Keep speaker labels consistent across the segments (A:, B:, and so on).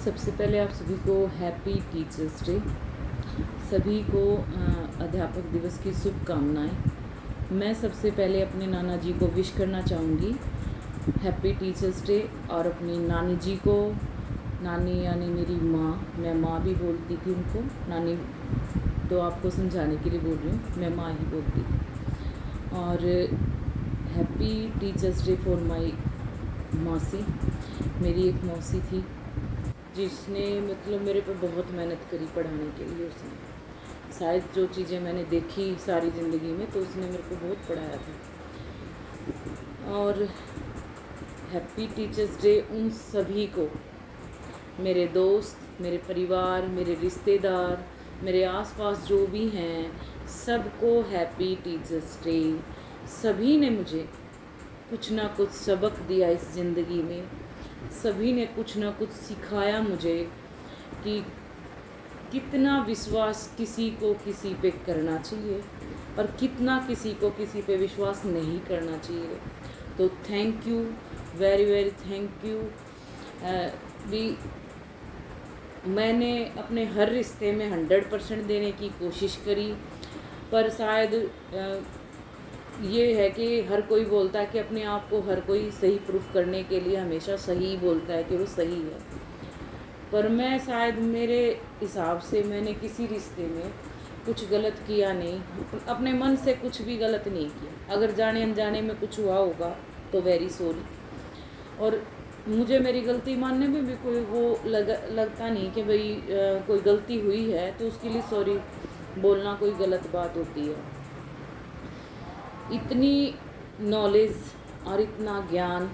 A: सबसे पहले आप सभी को हैप्पी टीचर्स डे। सभी को अध्यापक दिवस की शुभकामनाएं। मैं सबसे पहले अपने नाना जी को विश करना चाहूँगी हैप्पी टीचर्स डे, और अपनी नानी जी को, नानी यानी मेरी माँ, मैं माँ भी बोलती थी उनको, नानी तो आपको समझाने के लिए बोल रही हूँ, मैं माँ ही बोलती थी। और happy teachers day for my मौसी। मेरी एक मौसी थी जिसने मतलब मेरे पे बहुत मेहनत करी पढ़ाने के लिए। उसने शायद जो चीज़ें मैंने देखी सारी ज़िंदगी में, तो उसने मेरे को बहुत पढ़ाया था। और हैप्पी टीचर्स डे उन सभी को, मेरे दोस्त, मेरे परिवार, मेरे रिश्तेदार, मेरे आसपास जो भी हैं, सबको हैप्पी टीचर्स डे। सभी ने मुझे कुछ ना कुछ सबक दिया इस ज़िंदगी में, सभी ने कुछ ना कुछ सिखाया मुझे कि कितना विश्वास किसी को किसी पे करना चाहिए और कितना किसी को किसी पे विश्वास नहीं करना चाहिए। तो thank you, very very thank you. भी मैंने अपने हर रिश्ते में 100% देने की कोशिश करी, पर शायद ये है कि हर कोई बोलता है कि अपने आप को हर कोई सही प्रूफ करने के लिए हमेशा सही बोलता है कि वो सही है, पर मैं शायद मेरे हिसाब से मैंने किसी रिश्ते में कुछ गलत किया नहीं, अपने मन से कुछ भी गलत नहीं किया। अगर जाने अनजाने में कुछ हुआ होगा तो वेरी सॉरी। और मुझे मेरी गलती मानने में भी कोई वो लगता नहीं कि भाई कोई गलती हुई है तो उसके लिए सॉरी बोलना कोई गलत बात होती है। इतनी नॉलेज और इतना ज्ञान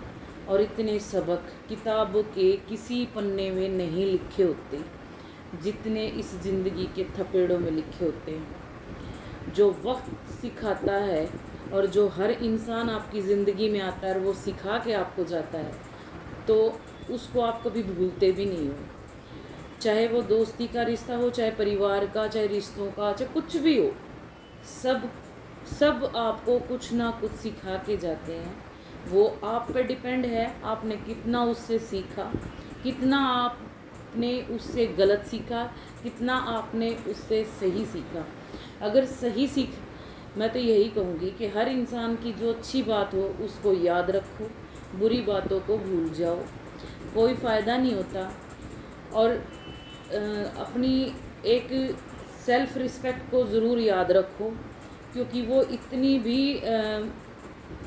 A: और इतने सबक किताबों के किसी पन्ने में नहीं लिखे होते जितने इस ज़िंदगी के थपेड़ों में लिखे होते हैं। जो वक्त सिखाता है और जो हर इंसान आपकी ज़िंदगी में आता है और वो सिखा के आपको जाता है, तो उसको आप कभी भूलते भी नहीं हो। चाहे वो दोस्ती का रिश्ता हो, चाहे परिवार का, चाहे रिश्तों का, चाहे कुछ भी हो, सब आपको कुछ ना कुछ सिखा के जाते हैं। वो आप पे डिपेंड है, आपने कितना उससे सीखा, कितना आपने उससे गलत सीखा, कितना आपने उससे सही सीखा। अगर सही सीख, मैं तो यही कहूँगी कि हर इंसान की जो अच्छी बात हो उसको याद रखो, बुरी बातों को भूल जाओ, कोई फ़ायदा नहीं होता। और अपनी एक सेल्फ़ रिस्पेक्ट को ज़रूर याद रखो, क्योंकि वो इतनी भी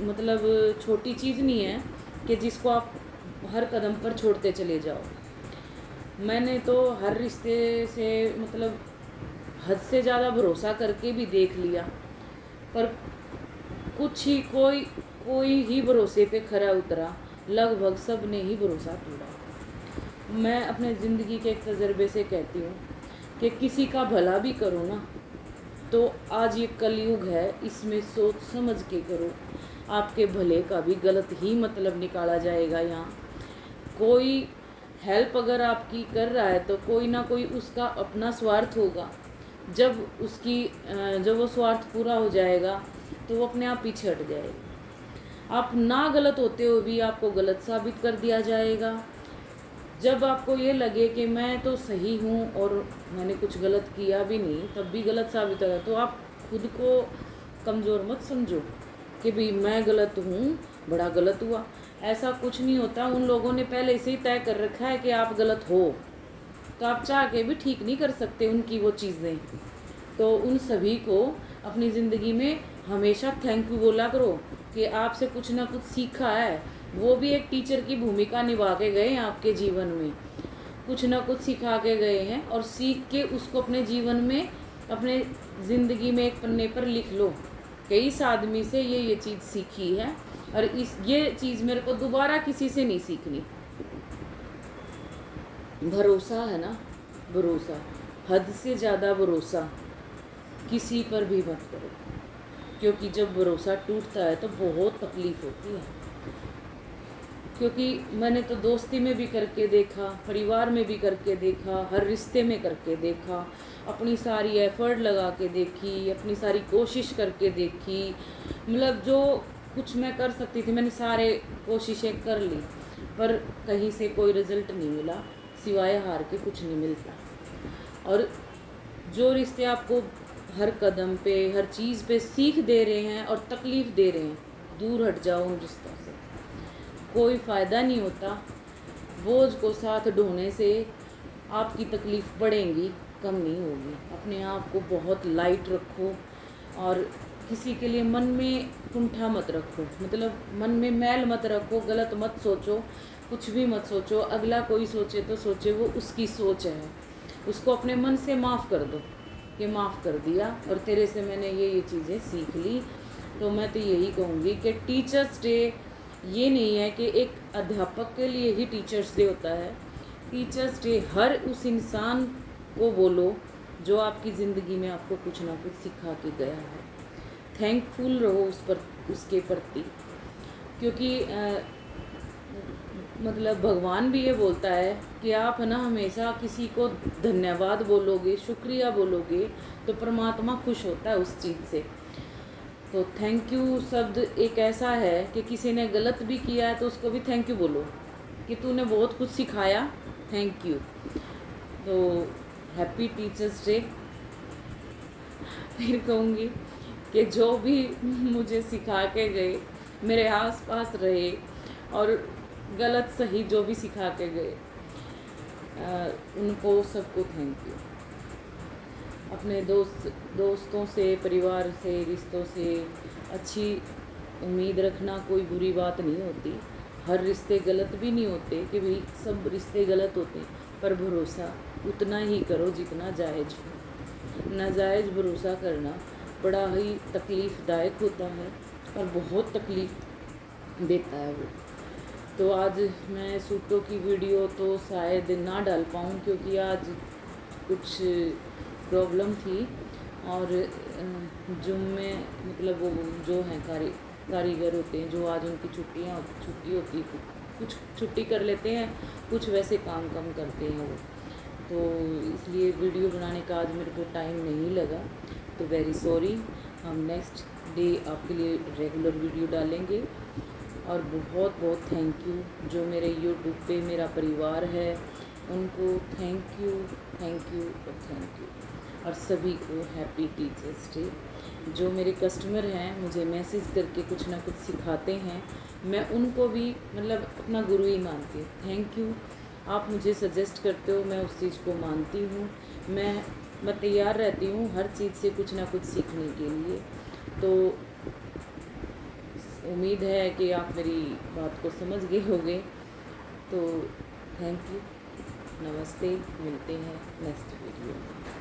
A: मतलब छोटी चीज़ नहीं है कि जिसको आप हर कदम पर छोड़ते चले जाओ। मैंने तो हर रिश्ते से मतलब हद से ज़्यादा भरोसा करके भी देख लिया, पर कुछ ही कोई ही भरोसे पे खरा उतरा, लगभग सब ने ही भरोसा तोड़ा। मैं अपने ज़िंदगी के एक तजर्बे से कहती हूँ कि किसी का भला भी करो ना, तो आज ये कलयुग है, इसमें सोच समझ के करो। आपके भले का भी गलत ही मतलब निकाला जाएगा। यहाँ कोई हेल्प अगर आपकी कर रहा है तो कोई ना कोई उसका अपना स्वार्थ होगा। जब वो स्वार्थ पूरा हो जाएगा तो वो अपने आप पीछे हट जाएगा। आप ना गलत होते हुए भी आपको गलत साबित कर दिया जाएगा। जब आपको ये लगे कि मैं तो सही हूँ और मैंने कुछ गलत किया भी नहीं, तब भी गलत साबित होगा, तो आप खुद को कमज़ोर मत समझो कि भाई मैं गलत हूँ, बड़ा गलत हुआ। ऐसा कुछ नहीं होता। उन लोगों ने पहले से ही तय कर रखा है कि आप गलत हो, तो आप चाह के भी ठीक नहीं कर सकते उनकी वो चीज़ें। तो उन सभी को अपनी ज़िंदगी में हमेशा थैंक यू बोला करो कि आपसे कुछ ना कुछ सीखा है। वो भी एक टीचर की भूमिका निभा के गए हैं आपके जीवन में, कुछ ना कुछ सिखा के गए हैं, और सीख के उसको अपने जीवन में, अपने ज़िंदगी में एक पन्ने पर लिख लो कि इस आदमी से ये चीज़ सीखी है, और ये चीज़ मेरे को दोबारा किसी से नहीं सीखनी। भरोसा है ना, भरोसा, हद से ज़्यादा भरोसा किसी पर भी मत करो, क्योंकि जब भरोसा टूटता है तो बहुत तकलीफ़ होती है। क्योंकि मैंने तो दोस्ती में भी करके देखा, परिवार में भी करके देखा, हर रिश्ते में करके देखा, अपनी सारी एफ़र्ट लगा के देखी, अपनी सारी कोशिश करके देखी। मतलब जो कुछ मैं कर सकती थी मैंने सारे कोशिशें कर ली, पर कहीं से कोई रिज़ल्ट नहीं मिला। सिवाय हार के कुछ नहीं मिलता। और जो रिश्ते आपको हर कदम पे, हर चीज़ पे सीख दे रहे हैं और तकलीफ़ दे रहे हैं, दूर हट जाओ उन रिश्तों से, कोई फ़ायदा नहीं होता। बोझ को साथ ढोने से आपकी तकलीफ़ बढ़ेंगी, कम नहीं होगी। अपने आप को बहुत लाइट रखो और किसी के लिए मन में कुंठा मत रखो, मतलब मन में मैल मत रखो, गलत मत सोचो, कुछ भी मत सोचो। अगला कोई सोचे तो सोचे, वो उसकी सोच है, उसको अपने मन से माफ़ कर दो कि माफ़ कर दिया और तेरे से मैंने ये चीज़ें सीख ली। तो मैं तो यही कहूँगी कि टीचर्स डे ये नहीं है कि एक अध्यापक के लिए ही टीचर्स डे होता है। टीचर्स डे हर उस इंसान को बोलो जो आपकी ज़िंदगी में आपको कुछ ना कुछ सिखा के गया है। थैंकफुल रहो उसके प्रति, क्योंकि मतलब भगवान भी ये बोलता है कि आप है ना हमेशा किसी को धन्यवाद बोलोगे, शुक्रिया बोलोगे, तो परमात्मा खुश होता है उस चीज़ से। तो थैंक यू शब्द एक ऐसा है कि किसी ने गलत भी किया है तो उसको भी थैंक यू बोलो कि तूने बहुत कुछ सिखाया, थैंक यू। तो हैप्पी टीचर्स डे। फिर कहूँगी कि जो भी मुझे सिखा के गए, मेरे आस पास रहे और गलत सही जो भी सिखा के गए, उनको सबको थैंक यू। अपने दोस्तों से, परिवार से, रिश्तों से अच्छी उम्मीद रखना कोई बुरी बात नहीं होती। हर रिश्ते गलत भी नहीं होते कि भाई सब रिश्ते गलत होते, पर भरोसा उतना ही करो जितना जायज़ हो। नाजायज़ भरोसा करना बड़ा ही तकलीफ़दायक होता है और बहुत तकलीफ़ देता है वो। तो आज मैं सूटों की वीडियो तो शायद ना डाल पाऊँ, क्योंकि आज कुछ प्रॉब्लम थी और जुम में मतलब वो जो हैं कारीगर होते हैं, जो आज उनकी छुट्टी होती है, कुछ छुट्टी कर लेते हैं, कुछ वैसे काम कम करते हैं वो, तो इसलिए वीडियो बनाने का आज मेरे को टाइम नहीं लगा। तो वेरी सॉरी। हम नेक्स्ट डे आपके लिए रेगुलर वीडियो डालेंगे। और बहुत बहुत थैंक यू जो मेरे यूट्यूब पे मेरा परिवार है, उनको थैंक यू और थैंक यू। और सभी को हैप्पी टीचर्स डे। जो मेरे कस्टमर हैं मुझे मैसेज करके कुछ ना कुछ सिखाते हैं, मैं उनको भी मतलब अपना गुरु ही मानती हूँ। थैंक यू, आप मुझे सजेस्ट करते हो, मैं उस चीज़ को मानती हूँ। मैं तैयार रहती हूँ हर चीज़ से कुछ ना कुछ सीखने के लिए। तो उम्मीद है कि आप मेरी बात को समझ गए होंगे। तो थैंक यू, नमस्ते, मिलते हैं नेक्स्ट वीडियो में।